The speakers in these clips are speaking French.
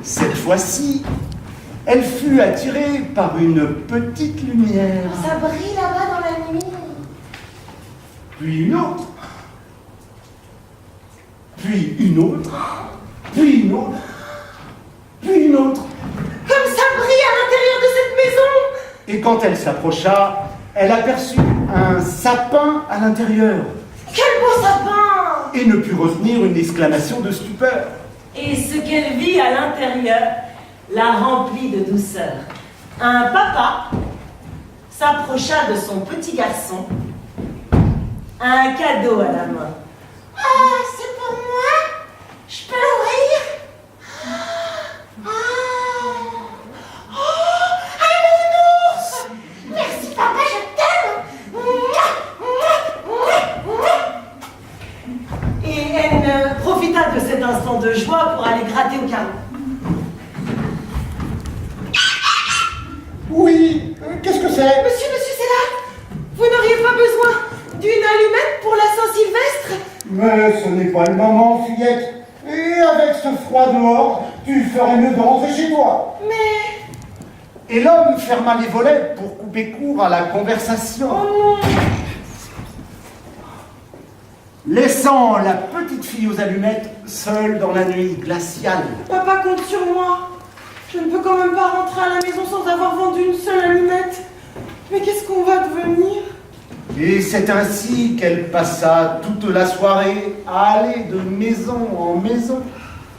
Cette fois-ci, elle fut attirée par une petite lumière. Ça brille là-bas dans la nuit. Puis une autre. Puis une autre. Puis une autre. Puis une autre. Comme ça brille à l'intérieur de cette maison. Et quand elle s'approcha, elle aperçut un sapin à l'intérieur. Quel beau sapin! Et ne put retenir une exclamation de stupeur. Et ce qu'elle vit à l'intérieur la remplit de douceur. Un papa s'approcha de son petit garçon, un cadeau à la main. Ah, c'est pour moi? Je peux l'ouvrir? Un nounours! Merci papa, je t'aime! Et elle profita de cet instant de joie pour aller gratter au carreau. Oui, qu'est-ce que c'est? Monsieur, c'est là? Vous n'auriez pas besoin d'une allumette pour la Saint-Sylvestre? Mais ce n'est pas le moment, fillette. Et avec ce froid dehors, tu ferais mieux de rentrer chez toi. Mais... Et l'homme ferma les volets pour couper court à la conversation. Oh non! Laissant la petite fille aux allumettes seule dans la nuit glaciale. Papa compte sur moi. Je ne peux quand même pas rentrer à la maison sans avoir vendu une seule allumette. Mais qu'est-ce qu'on va devenir? Et c'est ainsi qu'elle passa toute la soirée à aller de maison en maison.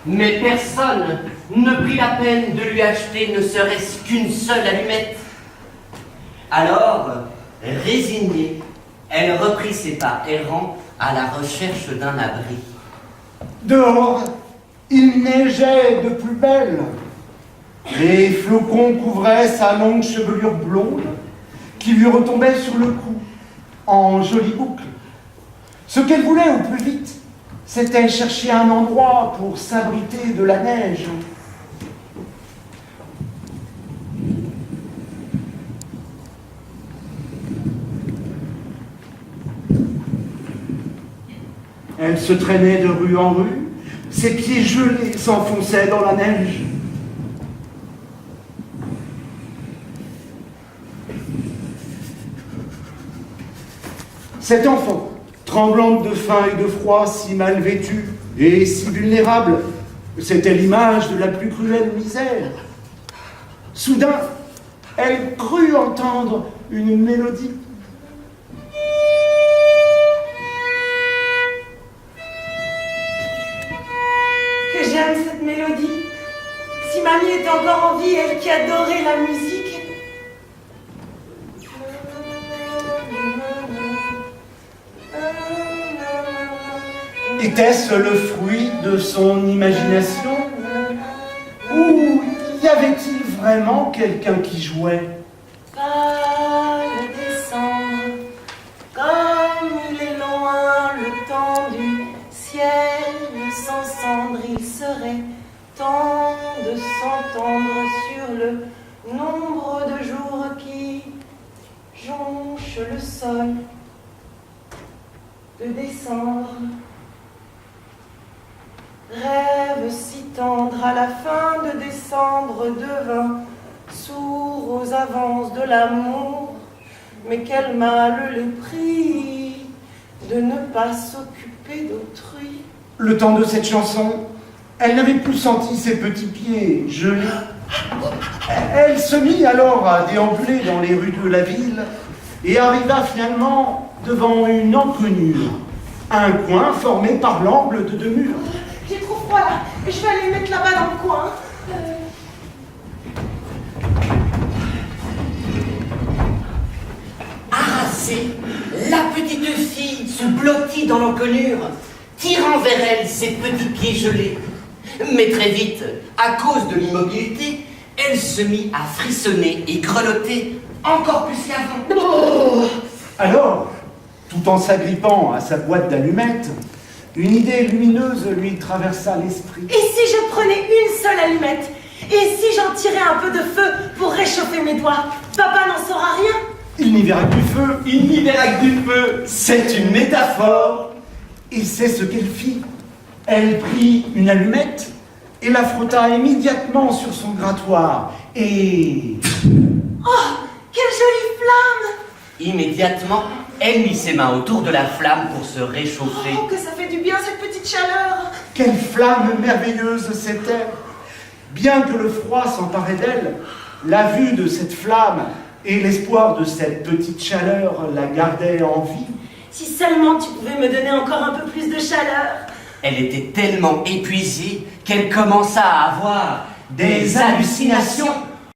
Mais personne ne prit la peine de lui acheter ne serait-ce qu'une seule allumette. Alors, résignée, elle reprit ses pas errants à la recherche d'un abri. Dehors, il neigeait de plus belle. Les flocons couvraient sa longue chevelure blonde qui lui retombait sur le cou en jolies boucles. Ce qu'elle voulait au plus vite, c'était chercher un endroit pour s'abriter de la neige. Elle se traînait de rue en rue, ses pieds gelés s'enfonçaient dans la neige. Cette enfant, tremblante de faim et de froid, si mal vêtue et si vulnérable, c'était l'image de la plus cruelle misère. Soudain, elle crut entendre une mélodie. Que j'aime cette mélodie. Si mamie était encore en vie, elle qui adorait la musique. Était-ce le fruit de son imagination? Ou y avait-il vraiment quelqu'un qui jouait? Pâle décembre, comme il est loin le temps du ciel sans cendre, il serait temps de s'entendre sur le nombre de jours qui jonchent le sol de décembre. Rêve si tendre à la fin de décembre devint sourd aux avances de l'amour, mais quel mal les prit de ne pas s'occuper d'autrui. Le temps de cette chanson, elle n'avait plus senti ses petits pieds gelés. Elle se mit alors à déambuler dans les rues de la ville et arriva finalement devant une encoignure, un coin formé par l'angle de deux murs. J'ai trop froid là. Je vais aller mettre là-bas dans le coin. Harassée, la petite fille se blottit dans l'encoignure, tirant vers elle ses petits pieds gelés. Mais très vite, à cause de l'immobilité, elle se mit à frissonner et grelotter encore plus qu'avant. Alors, tout en s'agrippant à sa boîte d'allumettes, une idée lumineuse lui traversa l'esprit. Et si je prenais une seule allumette? Et si j'en tirais un peu de feu pour réchauffer mes doigts? Papa n'en saura rien. Il n'y verra que du feu, il n'y verra que du feu. C'est une métaphore. Et c'est ce qu'elle fit. Elle prit une allumette, et la frotta immédiatement sur son grattoir. Et... Oh, quelle jolie flamme! Immédiatement, elle mit ses mains autour de la flamme pour se réchauffer. Oh, que ça fait du bien cette petite chaleur! quelle flamme merveilleuse c'était! Bien que le froid s'emparait d'elle, la vue de cette flamme et l'espoir de cette petite chaleur la gardaient en vie. Si seulement tu pouvais me donner encore un peu plus de chaleur! Elle était tellement épuisée qu'elle commença à avoir des hallucinations.